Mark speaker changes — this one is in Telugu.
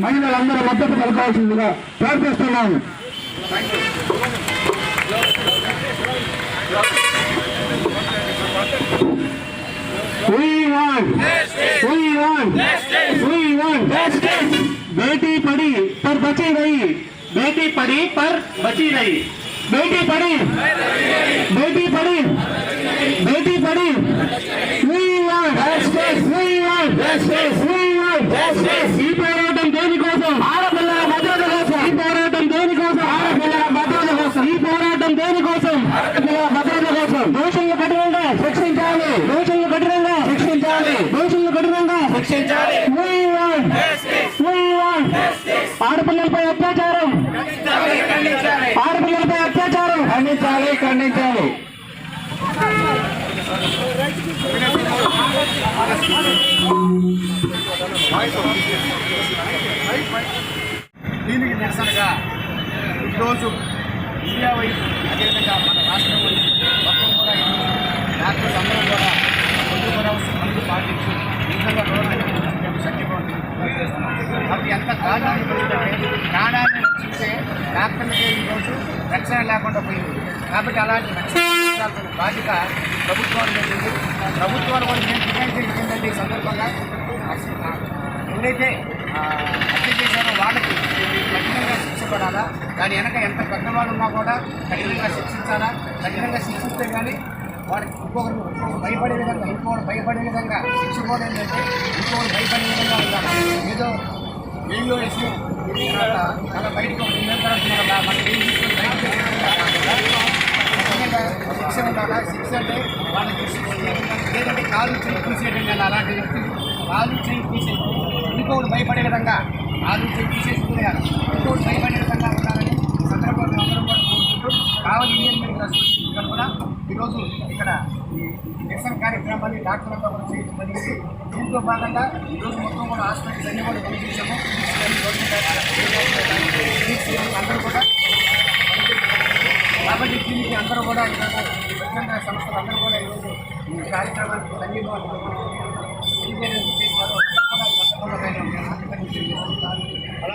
Speaker 1: మహిళలందరూ మద్దతు పలకాల్సిందిగా ప్రార్థిస్తున్నాము. बेटी पढ़ी पर बची रही, बेटी पढ़ी पर बची रही, बेटी पढ़ी, बेटी पढ़ी, बेटी पढ़ी. We want justice, we want justice, we want justice. ఈ పోరాటం దేనికోసం? ఆడపిల్లల భద్రత కోసం. ఈ పోరాటం దేనికోసం? ఆడపిల్లల భద్రత కోసం. ఈ పోరాటం దేనికోసం? ఆడపిల్లల భద్రత కోసం. దోషులను కఠినంగా శిక్షించాలి, దోషులను కఠినంగా శిక్షించాలి, దోషులను కఠినంగా శిక్షించాలి. We want justice, we want justice. ఆడపిల్లలపై అత్యాచారం, ఆడపిల్లలపై అత్యాచారం ఖండించాలి, ఖండించాలి.
Speaker 2: దీనికి నిరసనగా ఈరోజు ఇండియా వైపు అదేవిధంగా మన రాష్ట్రం వైపు మొత్తం కూడా డాక్టర్స్ అందరూ కూడా ముందు పాటించి ఈ విధంగా మేము సంఖ్యపోతుంది. అది ఎంత దారుణాన్ని పెరుగుతుంటే ప్రాణాన్ని రక్షించే డాక్టర్లకే ఈరోజు రక్షణ లేకుండా పోయింది. కాబట్టి అలాంటి రక్షణ బాధ్యత ప్రభుత్వాన్ని ఉంటుంది. ప్రభుత్వాలు కూడా నేను డిమాండ్ చేసిందంటే ఈ సందర్భంగా ఎవరైతే హత్య చేశారో వాళ్ళకి కఠినంగా శిక్ష పడాలా, దాని వెనక ఎంత పెద్దవాళ్ళు ఉన్నా కూడా కఠినంగా శిక్షించాలా. కఠినంగా శిక్షిస్తే కానీ వారికి ఇంకొకరు భయపడే విధంగా, ఇంకొకరు భయపడే విధంగా శిక్ష కూడా ఏంటంటే ఇంకొకరు భయపడే విధంగా ఉండాలి. ఏదో వీళ్ళు వేసి చాలా బయటకు మనకి ఏం తీసుకుని శిక్ష ఉండాలా. శిక్ష అంటే వాళ్ళకి లేదంటే కాలు చేయి తీసేయడం కానీ అలాంటి వ్యక్తులు కాలు చేయి తీసేసి ఇంకొకటి భయపడే విధంగా కాలు చేయి తీసేసుకునేయాలి, ఇంకొకటి భయపడే విధంగా ఉండాలని సందర్భంగా అందరం కూడా కోరుకుంటూ కావాలి ఇండియన్ మెడికల్ అసోసియేషన్ కూడా ఈరోజు ఇక్కడ ఈ నిరసన కార్యక్రమాన్ని డాక్టర్లతో కూడా చేయడం జరిగింది. దీంతో భాగంగా ఈరోజు మొత్తం కూడా హాస్పిటల్స్ అన్ని కూడా పనిచేసాము.